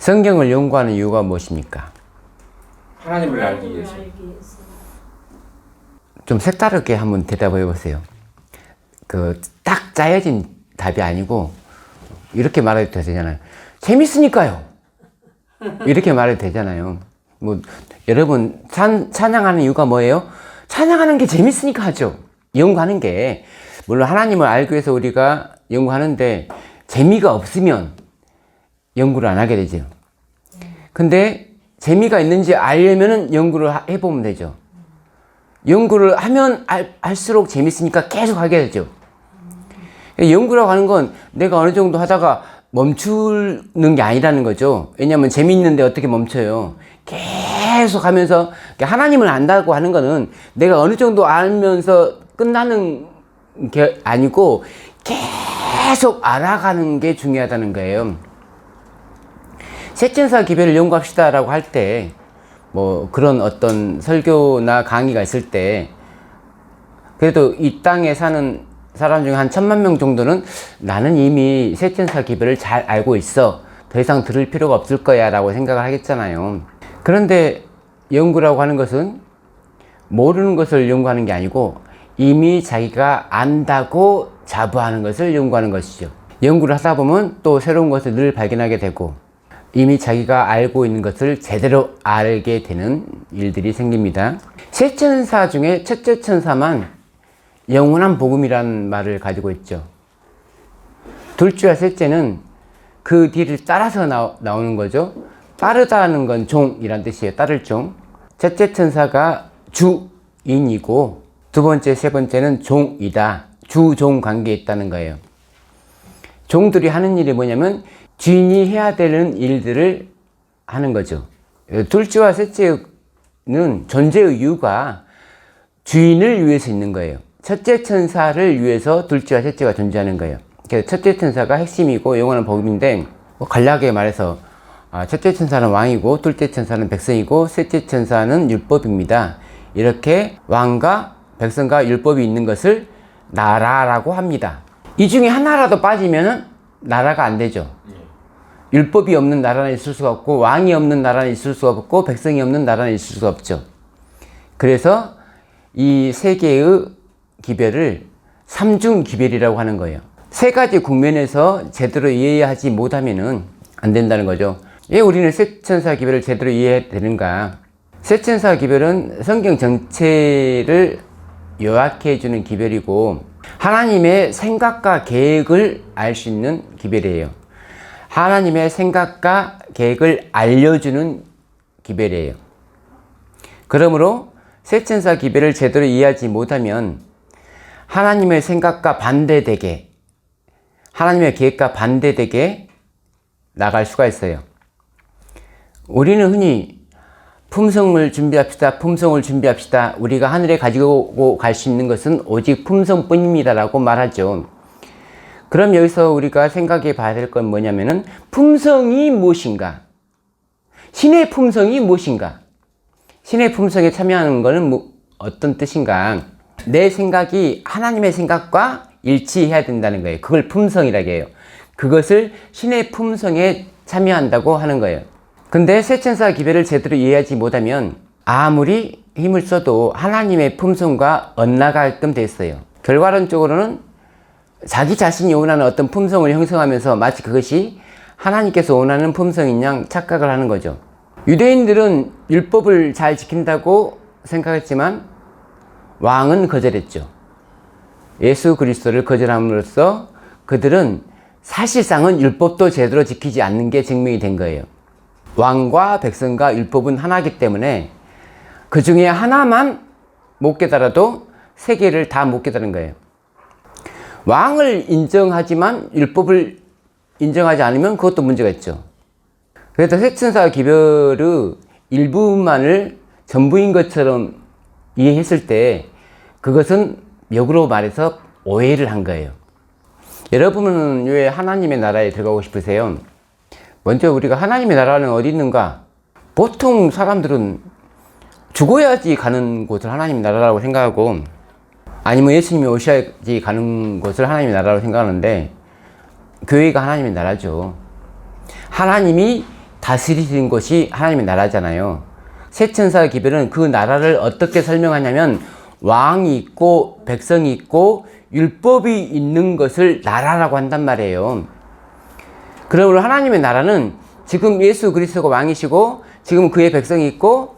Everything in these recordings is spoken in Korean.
성경을 연구하는 이유가 무엇입니까? 하나님을 알기 위해서. 좀 색다르게 한번 대답해 보세요. 딱 짜여진 답이 아니고 이렇게 말해도 되잖아요. 재밌으니까요. 이렇게 말해도 되잖아요. 뭐 여러분 찬양하는 이유가 뭐예요? 찬양하는 게 재밌으니까 하죠. 연구하는 게. 물론 하나님을 알기 위해서 우리가 연구하는데 재미가 없으면 연구를 안 하게 되죠. 근데 재미가 있는지 알려면 연구를 해보면 되죠. 연구를 하면 할수록 재밌으니까 계속 하게 되죠. 연구라고 하는 건 내가 어느 정도 하다가 멈추는 게 아니라는 거죠. 왜냐하면 재미있는데 어떻게 멈춰요? 계속 하면서, 하나님을 안다고 하는 거는 내가 어느 정도 알면서 끝나는 게 아니고 계속 알아가는 게 중요하다는 거예요. 셋천사 기별을 연구합시다 라고 할 때, 뭐 그런 어떤 설교나 강의가 있을 때, 그래도 이 땅에 사는 사람 중에 한 1000만 명 정도는 나는 이미 셋천사 기별을 잘 알고 있어. 더 이상 들을 필요가 없을 거야 라고 생각을 하겠잖아요. 그런데 연구라고 하는 것은 모르는 것을 연구하는 게 아니고 이미 자기가 안다고 자부하는 것을 연구하는 것이죠. 연구를 하다 보면 또 새로운 것을 늘 발견하게 되고 이미 자기가 알고 있는 것을 제대로 알게 되는 일들이 생깁니다. 세 천사 중에 첫째 천사만 영원한 복음이라는 말을 가지고 있죠. 둘째와 셋째는 그 뒤를 따라서 나오는 거죠. 따르다는 건 종이란 뜻이에요. 따를 종. 첫째 천사가 주인이고 두 번째, 세 번째는 종이다. 주종 관계에 있다는 거예요. 종들이 하는 일이 뭐냐면 주인이 해야 되는 일들을 하는 거죠. 둘째와 셋째는 존재의 이유가 주인을 위해서 있는 거예요. 첫째 천사를 위해서 둘째와 셋째가 존재하는 거예요. 그래서 첫째 천사가 핵심이고 영원한 복음인데 간략하게 말해서 첫째 천사는 왕이고 둘째 천사는 백성이고 셋째 천사는 율법입니다. 이렇게 왕과 백성과 율법이 있는 것을 나라라고 합니다. 이 중에 하나라도 빠지면 나라가 안 되죠. 율법이 없는 나라는 있을 수가 없고 왕이 없는 나라는 있을 수가 없고 백성이 없는 나라는 있을 수가 없죠. 그래서 이 세 개의 기별을 삼중 기별이라고 하는 거예요. 세 가지 국면에서 제대로 이해하지 못하면은 안 된다는 거죠. 왜 우리는 셋천사 기별을 제대로 이해해야 되는가? 셋천사 기별은 성경 전체를 요약해 주는 기별이고 하나님의 생각과 계획을 알 수 있는 기별이에요. 하나님의 생각과 계획을 알려주는 기별이에요. 그러므로 셋천사 기별을 제대로 이해하지 못하면 하나님의 생각과 반대되게, 하나님의 계획과 반대되게 나갈 수가 있어요. 우리는 흔히 품성을 준비합시다, 품성을 준비합시다. 우리가 하늘에 가지고 갈 수 있는 것은 오직 품성뿐입니다 라고 말하죠. 그럼 여기서 우리가 생각해 봐야 될 건 뭐냐면은 품성이 무엇인가? 신의 품성이 무엇인가? 신의 품성에 참여하는 것은 어떤 뜻인가? 내 생각이 하나님의 생각과 일치해야 된다는 거예요. 그걸 품성이라고 해요. 그것을 신의 품성에 참여한다고 하는 거예요. 근데 셋천사 기별을 제대로 이해하지 못하면 아무리 힘을 써도 하나님의 품성과 엇나가게끔 돼 있어요. 결과론적으로는 자기 자신이 원하는 어떤 품성을 형성하면서 마치 그것이 하나님께서 원하는 품성인 양 착각을 하는 거죠. 유대인들은 율법을 잘 지킨다고 생각했지만 왕은 거절했죠. 예수 그리스도를 거절함으로써 그들은 사실상은 율법도 제대로 지키지 않는 게 증명이 된 거예요. 왕과 백성과 율법은 하나이기 때문에 그 중에 하나만 못 깨달아도 세 개를 다 못 깨달은 거예요. 왕을 인정하지만 율법을 인정하지 않으면 그것도 문제가 있죠. 그래서 셋천사 기별의 일부만을 전부인 것처럼 이해했을 때 그것은 역으로 말해서 오해를 한 거예요. 여러분은 왜 하나님의 나라에 들어가고 싶으세요? 먼저 우리가 하나님의 나라는 어디 있는가? 보통 사람들은 죽어야지 가는 곳을 하나님의 나라라고 생각하고 아니면 예수님이 오셔야지 가는 곳을 하나님의 나라라고 생각하는데 교회가 하나님의 나라죠. 하나님이 다스리는 것이 하나님의 나라잖아요. 세 천사 기별은 그 나라를 어떻게 설명하냐면 왕이 있고 백성이 있고 율법이 있는 것을 나라라고 한단 말이에요. 그러므로 하나님의 나라는 지금 예수 그리스도가 왕이시고 지금 그의 백성이 있고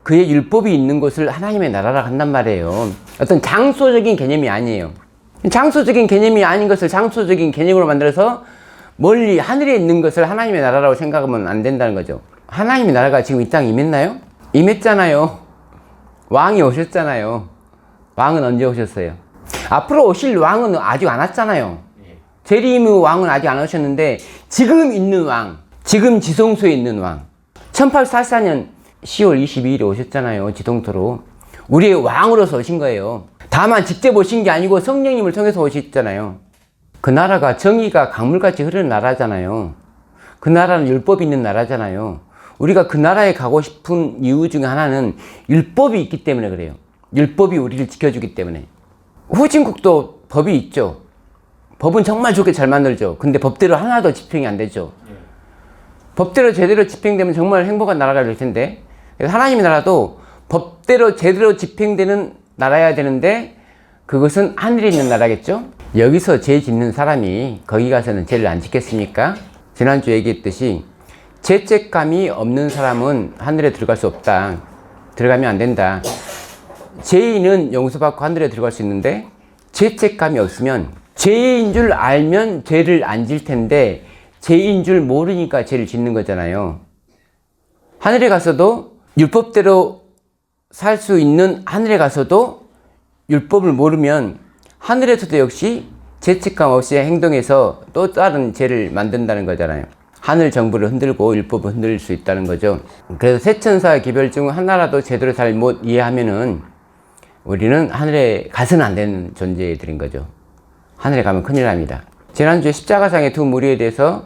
그의 율법이 있는 것을 하나님의 나라라고 한단 말이에요. 어떤 장소적인 개념이 아니에요. 장소적인 개념이 아닌 것을 장소적인 개념으로 만들어서 멀리 하늘에 있는 것을 하나님의 나라라고 생각하면 안 된다는 거죠. 하나님의 나라가 지금 이 땅에 임했나요? 임했잖아요. 왕이 오셨잖아요. 왕은 언제 오셨어요? 앞으로 오실 왕은 아직 안 왔잖아요. 재림의 왕은 아직 안 오셨는데 지금 있는 왕, 지금 지성소에 있는 왕, 1844년 10월 22일에 오셨잖아요. 지동토로. 우리의 왕으로서 오신 거예요. 다만 직접 오신 게 아니고 성령님을 통해서 오셨잖아요. 그 나라가 정의가 강물같이 흐르는 나라잖아요. 그 나라는 율법이 있는 나라잖아요. 우리가 그 나라에 가고 싶은 이유 중에 하나는 율법이 있기 때문에 그래요. 율법이 우리를 지켜주기 때문에. 후진국도 법이 있죠. 법은 정말 좋게 잘 만들죠. 근데 법대로 하나도 집행이 안 되죠. 법대로 제대로 집행되면 정말 행복한 나라가 될 텐데, 그래서 하나님의 나라도 법대로 제대로 집행되는 나라여야 되는데 그것은 하늘에 있는 나라겠죠. 여기서 죄 짓는 사람이 거기 가서는 죄를 안 짓겠습니까? 지난주에 얘기했듯이 죄책감이 없는 사람은 하늘에 들어갈 수 없다. 들어가면 안 된다. 죄인은 용서받고 하늘에 들어갈 수 있는데 죄책감이 없으면, 죄인 줄 알면 죄를 안 질 텐데 죄인 줄 모르니까 죄를 짓는 거잖아요. 하늘에 가서도 율법대로 살 수 있는 하늘에 가서도 율법을 모르면 하늘에서도 역시 죄책감 없이 행동해서 또 다른 죄를 만든다는 거잖아요. 하늘 정부를 흔들고 율법을 흔들 수 있다는 거죠. 그래서 세천사 기별 중 하나라도 제대로 잘 못 이해하면은 우리는 하늘에 가서는 안 되는 존재들인 거죠. 하늘에 가면 큰일 납니다. 지난주에 십자가상의 두 무리에 대해서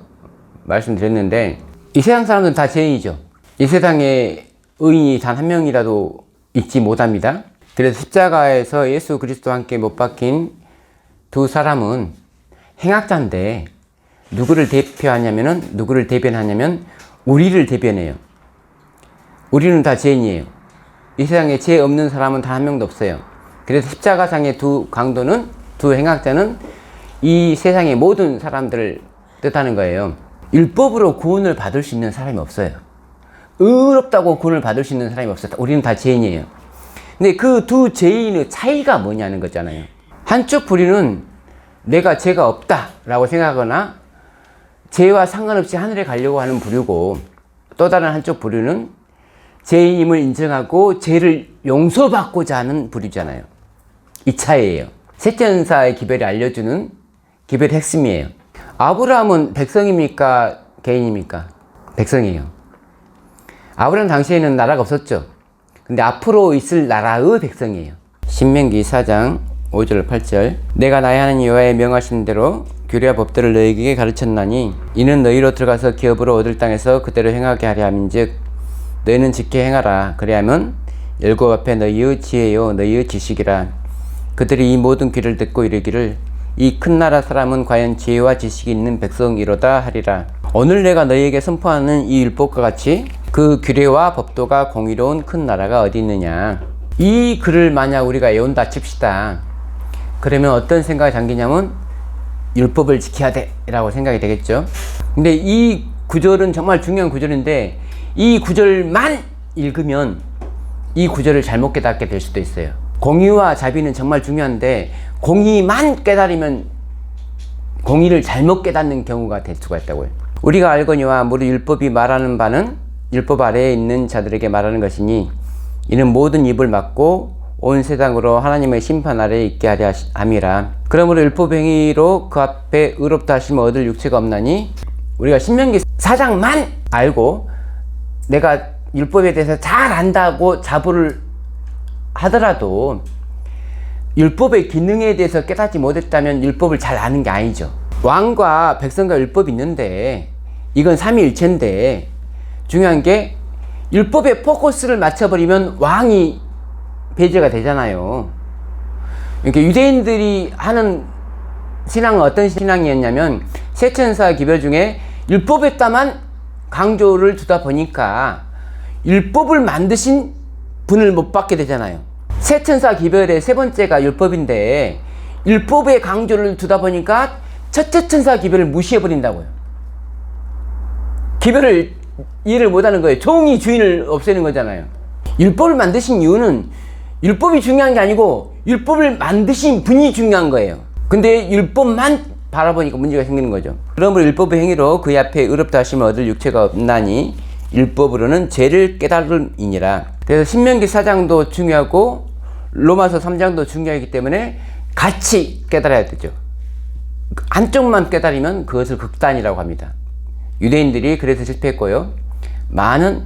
말씀드렸는데 이 세상 사람들은 다 죄인이죠. 이 세상에 의인이 단 한 명이라도 있지 못합니다. 그래서 십자가에서 예수 그리스도와 함께 못 박힌 두 사람은 행악자인데 누구를 대변하냐면 우리를 대변해요. 우리는 다 죄인이에요. 이 세상에 죄 없는 사람은 단 한 명도 없어요. 그래서 십자가상의 두 강도는, 두 행악자는 이 세상의 모든 사람들을 뜻하는 거예요. 율법으로 구원을 받을 수 있는 사람이 없어요. 의롭다고 구원을 받을 수 있는 사람이 없어요. 우리는 다 죄인이에요. 근데 그 두 죄인의 차이가 뭐냐는 거잖아요. 한쪽 부류는 내가 죄가 없다라고 생각하거나 죄와 상관없이 하늘에 가려고 하는 부류고, 또 다른 한쪽 부류는 죄인임을 인정하고 죄를 용서받고자 하는 부류잖아요. 이 차이예요. 세천사의 기별이 알려주는 기별의 핵심이에요. 아브라함은 백성입니까? 개인입니까? 백성이에요. 아브라함 당시에는 나라가 없었죠. 근데 앞으로 있을 나라의 백성이에요. 신명기 4장 5절 8절 내가 나의 하나님 여호와의 명하신 대로 규례와 법들을 너희에게 가르쳤나니 이는 너희로 들어가서 기업으로 얻을 땅에서 그대로 행하게 하려 함인즉 너희는 지켜 행하라. 그리하면 열국 앞에 너희의 지혜요 너희의 지식이라. 그들이 이 모든 귀를 듣고 이르기를 이 큰 나라 사람은 과연 지혜와 지식이 있는 백성이로다 하리라. 오늘 내가 너희에게 선포하는 이 율법과 같이 그 규례와 법도가 공의로운 큰 나라가 어디 있느냐. 이 글을 만약 우리가 외운다 칩시다. 그러면 어떤 생각이 잠기냐면 율법을 지켜야 돼 라고 생각이 되겠죠. 근데 이 구절은 정말 중요한 구절인데 이 구절만 읽으면 이 구절을 잘못 깨닫게 될 수도 있어요. 공의와 자비는 정말 중요한데 공의만 깨달으면 공의를 잘못 깨닫는 경우가 될 수가 있다고요. 우리가 알거니와 무릇 율법이 말하는 바는 율법 아래에 있는 자들에게 말하는 것이니 이는 모든 입을 막고 온 세상으로 하나님의 심판 아래에 있게 하려 함이라. 그러므로 율법 행위로 그 앞에 의롭다 하심을 얻을 육체가 없나니. 우리가 신명기 4장만 알고 내가 율법에 대해서 잘 안다고 자부를 하더라도 율법의 기능에 대해서 깨닫지 못했다면 율법을 잘 아는 게 아니죠. 왕과 백성과 율법이 있는데 이건 삼위일체인데 중요한 게 율법에 포커스를 맞춰버리면 왕이 배제가 되잖아요. 이렇게 유대인들이 하는 신앙은 어떤 신앙이었냐면 세천사 기별 중에 율법에다만 강조를 두다 보니까 율법을 만드신 분을 못 받게 되잖아요. 세 천사 기별의 세 번째가 율법인데 율법의 강조를 두다 보니까 첫째 천사 기별을 무시해버린다고요. 기별을 이해를 못하는 거예요. 종이 주인을 없애는 거잖아요. 율법을 만드신 이유는 율법이 중요한 게 아니고 율법을 만드신 분이 중요한 거예요. 근데 율법만 바라보니까 문제가 생기는 거죠. 그러므로 율법의 행위로 그의 앞에 의롭다 하심을 얻을 육체가 없나니 율법으로는 죄를 깨달음이니라. 그래서 신명기 4장도 중요하고 로마서 3장도 중요하기 때문에 같이 깨달아야 되죠. 한쪽만 깨달으면 그것을 극단이라고 합니다. 유대인들이 그래서 실패했고요. 많은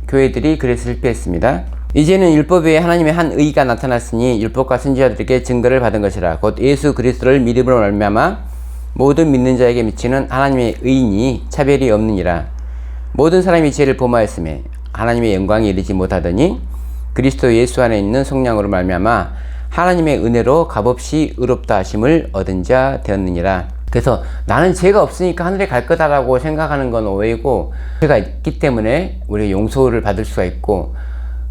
교회들이 그래서 실패했습니다. 이제는 율법에 하나님의 한 의가 나타났으니 율법과 선지자들에게 증거를 받은 것이라. 곧 예수 그리스도를 믿음으로 말미암아 모든 믿는 자에게 미치는 하나님의 의인이 차별이 없느니라. 모든 사람이 죄를 범하였음에 하나님의 영광에 이르지 못하더니 그리스도 예수 안에 있는 성령으로 말미암아 하나님의 은혜로 값없이 의롭다 하심을 얻은 자 되었느니라. 그래서 나는 죄가 없으니까 하늘에 갈 거다라고 생각하는 건 오해고, 죄가 있기 때문에 우리가 용서를 받을 수가 있고,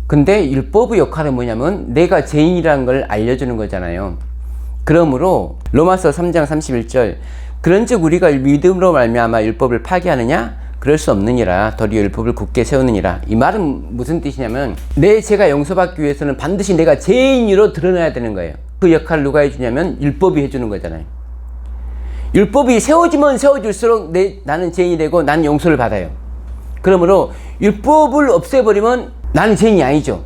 근데 율법의 역할은 뭐냐면 내가 죄인이라는 걸 알려주는 거잖아요. 그러므로 로마서 3장 31절 그런즉 우리가 믿음으로 말미암아 율법을 파기하느냐? 그럴 수 없느니라. 도리어 율법을 굳게 세우느니라. 이 말은 무슨 뜻이냐면 내 죄가 용서받기 위해서는 반드시 내가 죄인으로 드러나야 되는 거예요. 그 역할을 누가 해주냐면 율법이 해주는 거잖아요. 율법이 세워지면 세워질수록 나는 죄인이 되고 나는 용서를 받아요. 그러므로 율법을 없애버리면 나는 죄인이 아니죠.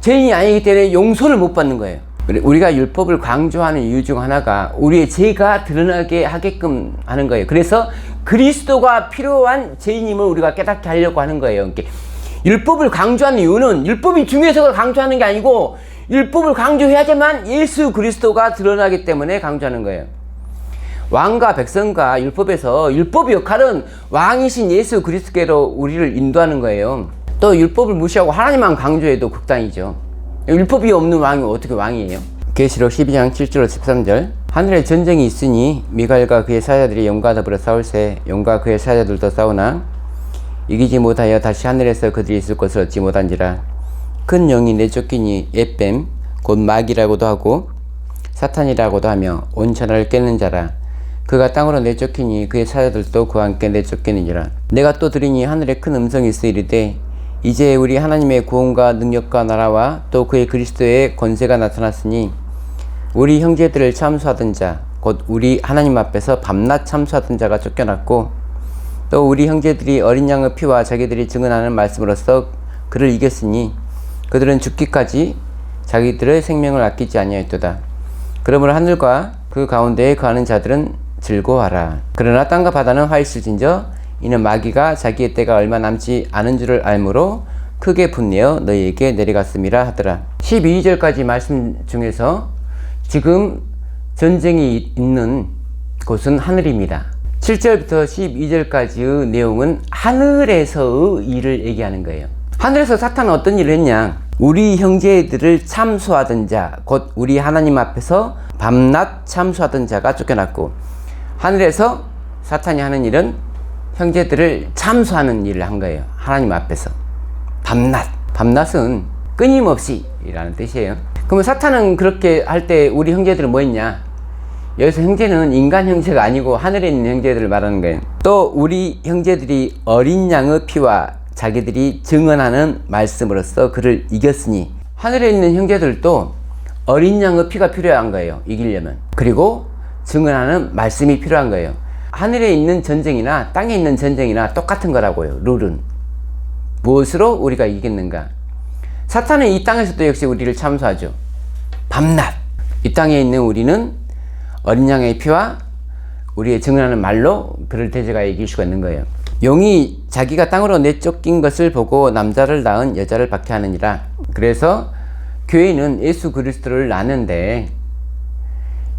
죄인이 아니기 때문에 용서를 못 받는 거예요. 우리가 율법을 강조하는 이유 중 하나가 우리의 죄가 드러나게 하게끔 하는 거예요. 그래서 그리스도가 필요한 죄인임을 우리가 깨닫게 하려고 하는 거예요. 율법을 강조하는 이유는 율법이 중요해서 강조하는 게 아니고 율법을 강조해야지만 예수 그리스도가 드러나기 때문에 강조하는 거예요. 왕과 백성과 율법에서 율법의 역할은 왕이신 예수 그리스도께로 우리를 인도하는 거예요. 또 율법을 무시하고 하나님만 강조해도 극단이죠. 율법이 없는 왕이 어떻게 왕이에요? 계시록 12장 7절 13절 하늘에 전쟁이 있으니 미갈과 그의 사자들이 용과 더불어 싸울새 용과 그의 사자들도 싸우나 이기지 못하여 다시 하늘에서 그들이 있을 곳을 얻지 못한지라. 큰 영이 내쫓기니 에뱀 곧 마귀라고도 하고 사탄이라고도 하며 온 천하를 깨는 자라. 그가 땅으로 내쫓기니 그의 사자들도 그와 함께 내쫓기느니라. 내가 또 들으니 하늘에 큰 음성이 있어 이르되 이제 우리 하나님의 구원과 능력과 나라와 또 그의 그리스도의 권세가 나타났으니 우리 형제들을 참수하던 자 곧 우리 하나님 앞에서 밤낮 참수하던 자가 쫓겨났고 또 우리 형제들이 어린 양의 피와 자기들이 증언하는 말씀으로써 그를 이겼으니 그들은 죽기까지 자기들의 생명을 아끼지 아니하였도다. 그러므로 하늘과 그 가운데에 거하는 자들은 즐거워하라. 그러나 땅과 바다는 화 있을진저 이는 마귀가 자기의 때가 얼마 남지 않은 줄을 알므로 크게 분내어 너희에게 내려갔음이라 하더라. 12절까지 말씀 중에서 지금 전쟁이 있는 곳은 하늘입니다. 7절부터 12절까지의 내용은 하늘에서의 일을 얘기하는 거예요. 하늘에서 사탄은 어떤 일을 했냐? 우리 형제들을 참수하던 자, 곧 우리 하나님 앞에서 밤낮 참수하던 자가 쫓겨났고, 하늘에서 사탄이 하는 일은 형제들을 참수하는 일을 한 거예요. 하나님 앞에서 밤낮, 밤낮은 끊임없이 이라는 뜻이에요. 그러면 사탄은 그렇게 할 때 우리 형제들은 뭐 했냐? 여기서 형제는 인간 형제가 아니고 하늘에 있는 형제들을 말하는 거예요. 또 우리 형제들이 어린 양의 피와 자기들이 증언하는 말씀으로써 그를 이겼으니, 하늘에 있는 형제들도 어린 양의 피가 필요한 거예요. 이기려면. 그리고 증언하는 말씀이 필요한 거예요. 하늘에 있는 전쟁이나 땅에 있는 전쟁이나 똑같은 거라고요. 룰은. 무엇으로 우리가 이기겠는가? 사탄은 이 땅에서도 역시 우리를 참수하죠. 밤낮. 이 땅에 있는 우리는 어린 양의 피와 우리의 증언하는 말로 그를 대적하여 이길 수가 있는 거예요. 용이 자기가 땅으로 내쫓긴 것을 보고 남자를 낳은 여자를 박해하느니라. 그래서 교회는 예수 그리스도를 낳는데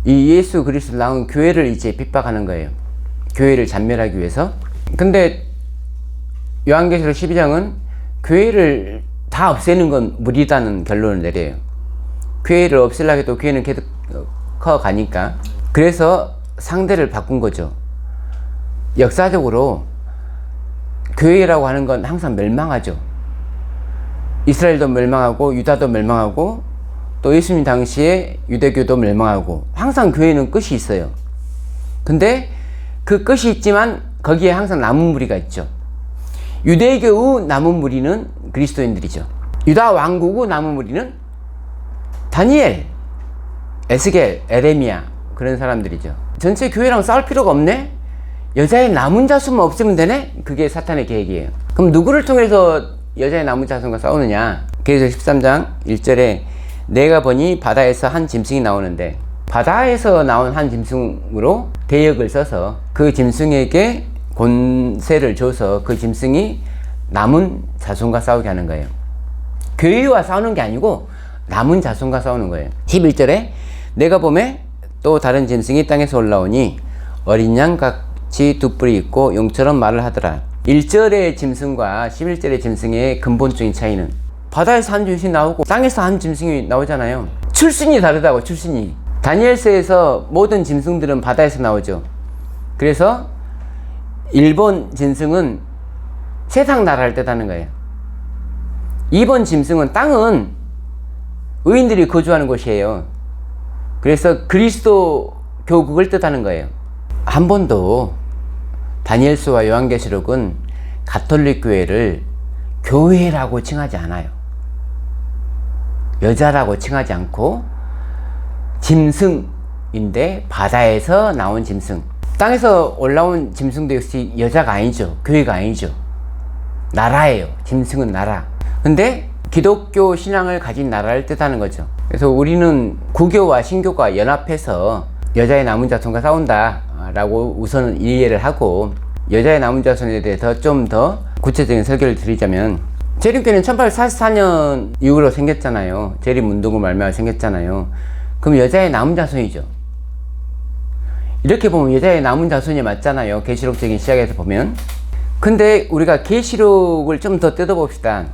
이 예수 그리스도를 낳은 교회를 이제 핍박하는 거예요. 교회를 잔멸하기 위해서. 근데 요한계시록 12장은 교회를 다 없애는 건 무리다는 결론을 내려요. 교회를 없애려고 해도 교회는 계속 커가니까. 그래서 상대를 바꾼 거죠. 역사적으로 교회라고 하는 건 항상 멸망하죠. 이스라엘도 멸망하고 유다도 멸망하고 또 예수님 당시에 유대교도 멸망하고 항상 교회는 끝이 있어요. 근데 그 끝이 있지만 거기에 항상 남은 무리가 있죠. 유대교의 남은 무리는 그리스도인들이죠. 유다 왕국의 남은 무리는 다니엘, 에스겔, 에레미야 그런 사람들이죠. 전체 교회랑 싸울 필요가 없네? 여자의 남은 자손만 없으면 되네? 그게 사탄의 계획이에요. 그럼 누구를 통해서 여자의 남은 자손과 싸우느냐? 계시록 13장 1절에 내가 보니 바다에서 한 짐승이 나오는데, 바다에서 나온 한 짐승으로 대역을 써서 그 짐승에게 권세를 줘서 그 짐승이 남은 자손과 싸우게 하는 거예요. 교회와 싸우는 게 아니고 남은 자손과 싸우는 거예요. 11절에 내가 보매 또 다른 짐승이 땅에서 올라오니 어린 양 같이 두 뿔이 있고 용처럼 말을 하더라. 1절의 짐승과 11절의 짐승의 근본적인 차이는 바다에서 한 짐승이 나오고 땅에서 한 짐승이 나오잖아요. 출신이 다르다고. 출신이. 다니엘서에서 모든 짐승들은 바다에서 나오죠. 그래서 1번 짐승은 세상 나라를 뜻하는 거예요. 2번 짐승은 땅은 의인들이 거주하는 곳이에요. 그래서 그리스도 교국을 뜻하는 거예요. 한 번도 다니엘서와 요한계시록은 가톨릭 교회를 교회라고 칭하지 않아요. 여자라고 칭하지 않고 짐승인데 바다에서 나온 짐승. 땅에서 올라온 짐승도 역시 여자가 아니죠. 교회가 아니죠. 나라예요. 짐승은 나라. 근데 기독교 신앙을 가진 나라를 뜻하는 거죠. 그래서 우리는 구교와 신교가 연합해서 여자의 남은 자손과 싸운다 라고 우선 이해를 하고, 여자의 남은 자손에 대해서 좀 더 구체적인 설교를 드리자면, 재림교회는 1844년 이후로 생겼잖아요. 재림운동을 말미암아 생겼잖아요. 그럼 여자의 남은 자손이죠. 이렇게 보면 여자의 남은 자손이 맞잖아요. 계시록적인 시작에서 보면. 근데 우리가 계시록을 좀 더 뜯어봅시다.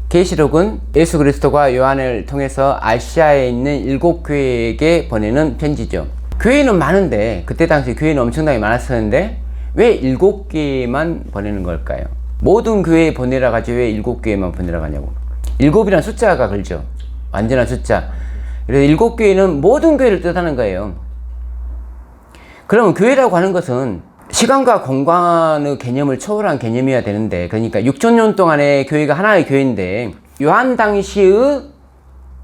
계시록은 예수 그리스도가 요한을 통해서 아시아에 있는 7교회에게 보내는 편지죠. 교회는 많은데, 그때 당시 교회는 엄청나게 많았었는데 왜 7개만 보내는 걸까요? 모든 교회에 보내라 가지 왜 7교회만 보내라 하냐고. 7이란 숫자가 걸죠. 완전한 숫자. 그래서 7교회는 모든 교회를 뜻하는 거예요. 그러면 교회라고 하는 것은 시간과 공간의 개념을 초월한 개념이어야 되는데, 그러니까 6,000년 동안의 교회가 하나의 교회인데 요한 당시의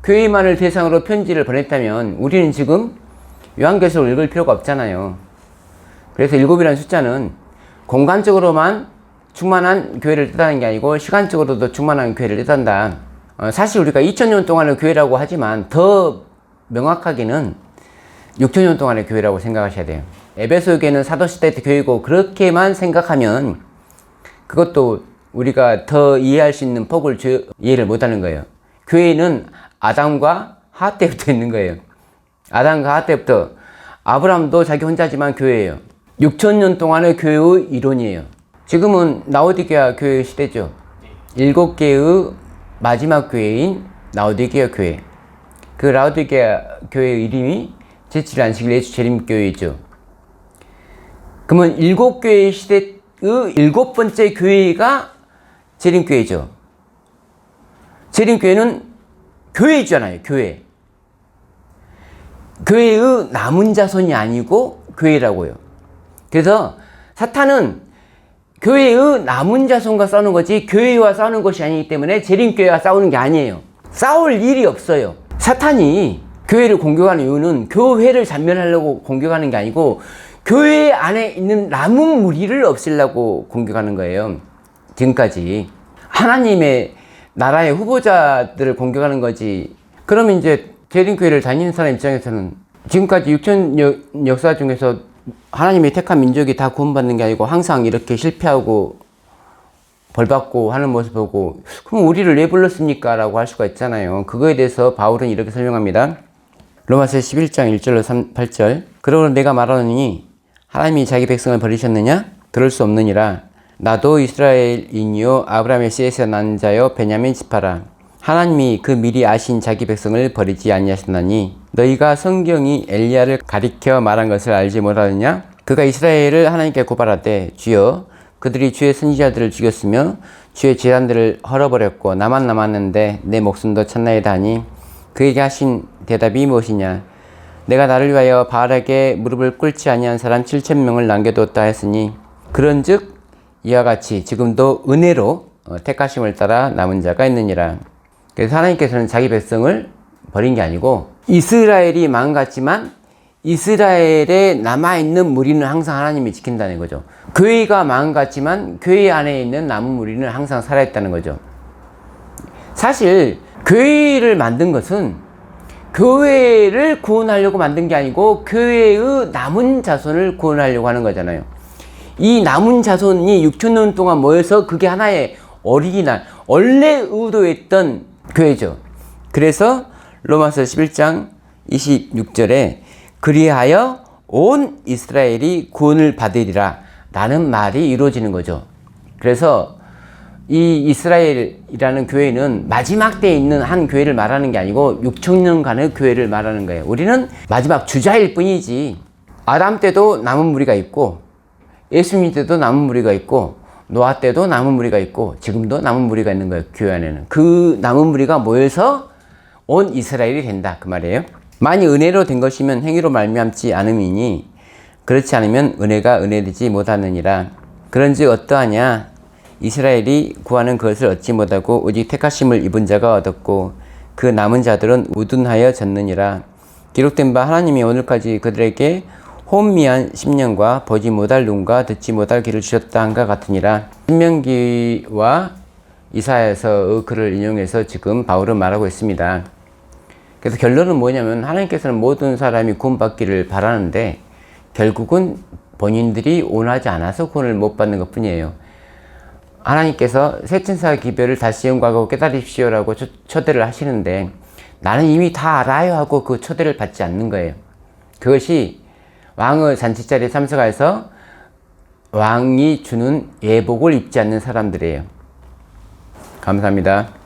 교회만을 대상으로 편지를 보냈다면 우리는 지금 요한계시록을 읽을 필요가 없잖아요. 그래서 7이라는 숫자는 공간적으로만 충만한 교회를 뜻하는 게 아니고 시간적으로도 충만한 교회를 뜻한다. 사실 우리가 2,000년 동안의 교회라고 하지만 더 명확하게는 6,000년 동안의 교회라고 생각하셔야 돼요. 에베소 교회는 사도시대 때 교회고, 그렇게만 생각하면 그것도 우리가 더 이해할 수 있는 폭을 이해를 못하는 거예요. 교회는 아담과 하와 때부터 있는 거예요. 아담과 하와 때부터. 아브라함도 자기 혼자지만 교회예요. 6,000년 동안의 교회의 이론이에요. 지금은 라오디게아 교회 시대죠. 7개의 마지막 교회인 라오디게아 교회. 그 라오디게아 교회의 이름이 제7일 안식일 예수 재림교회이죠. 그러면 7교회 시대의 7번째 교회가 재림교회죠. 재림교회는 교회잖아요. 교회. 교회의 남은 자손이 아니고 교회라고요. 그래서 사탄은 교회의 남은 자손과 싸우는 거지 교회와 싸우는 것이 아니기 때문에 재림교회와 싸우는 게 아니에요. 싸울 일이 없어요. 사탄이 교회를 공격하는 이유는 교회를 잔멸하려고 공격하는 게 아니고 교회 안에 있는 남은 무리를 없애려고 공격하는 거예요. 지금까지 하나님의 나라의 후보자들을 공격하는 거지. 그러면 이제 재림교회를 다니는 사람 입장에서는 지금까지 6천 역사 중에서 하나님의 택한 민족이 다 구원받는 게 아니고 항상 이렇게 실패하고 벌받고 하는 모습 보고, 그럼 우리를 왜 불렀습니까? 라고 할 수가 있잖아요. 그거에 대해서 바울은 이렇게 설명합니다. 로마서 11장 1절로 8절. 그러므로 내가 말하노니 하나님이 자기 백성을 버리셨느냐? 그럴 수 없느니라. 나도 이스라엘인이요 아브라함의 씨에서 난 자요 베냐민 지파라. 하나님이 그 미리 아신 자기 백성을 버리지 아니하셨나니 너희가 성경이 엘리야를 가리켜 말한 것을 알지 못하느냐? 그가 이스라엘을 하나님께 고발하되 주여 그들이 주의 선지자들을 죽였으며 주의 제단들을 헐어버렸고 나만 남았는데 내 목숨도 쳤나이다 하니 그에게 하신 대답이 무엇이냐? 내가 나를 위하여 바알에게 무릎을 꿇지 아니한 사람 7,000명을 남겨두었다 했으니 그런즉 이와 같이 지금도 은혜로 택하심을 따라 남은 자가 있느니라. 그래서 하나님께서는 자기 백성을 버린 게 아니고 이스라엘이 망갔지만 이스라엘에 남아있는 무리는 항상 하나님이 지킨다는 거죠. 교회가 망갔지만 교회 안에 있는 남은 무리는 항상 살아있다는 거죠. 사실 교회를 만든 것은 교회를 구원하려고 만든 게 아니고 교회의 남은 자손을 구원하려고 하는 거잖아요. 이 남은 자손이 6,000년 동안 모여서 그게 하나의 오리지널, 원래 의도했던 교회죠. 그래서 로마서 11장 26절에 그리하여 온 이스라엘이 구원을 받으리라 라는 말이 이루어지는 거죠. 그래서 이 이스라엘이라는 교회는 마지막 때에 있는 한 교회를 말하는 게 아니고 6,000년간의 교회를 말하는 거예요. 우리는 마지막 주자일 뿐이지. 아담 때도 남은 무리가 있고 예수님 때도 남은 무리가 있고 노아 때도 남은 무리가 있고 지금도 남은 무리가 있는 거예요. 교회 안에는. 그 남은 무리가 모여서 온 이스라엘이 된다 그 말이에요. 만일 은혜로 된 것이면 행위로 말미암지 않음이니 그렇지 않으면 은혜가 은혜되지 못하느니라. 그런즉 어떠하냐? 이스라엘이 구하는 그것을 얻지 못하고 오직 택하심을 입은 자가 얻었고 그 남은 자들은 우둔하여 졌느니라. 기록된 바 하나님이 오늘까지 그들에게 혼미한 심령과 보지 못할 눈과 듣지 못할 귀를 주셨다 한과 같으니라. 신명기와 이사야서의 글을 인용해서 지금 바울은 말하고 있습니다. 그래서 결론은 뭐냐면 하나님께서는 모든 사람이 구원받기를 바라는데 결국은 본인들이 원하지 않아서 구원을 못 받는 것 뿐이에요. 하나님께서 새천사 기별을 다시 영광하고 깨달으십시오라고 초대를 하시는데 나는 이미 다 알아요 하고 그 초대를 받지 않는 거예요. 그것이 왕의 잔치자리에 참석해서 왕이 주는 예복을 입지 않는 사람들이에요. 감사합니다.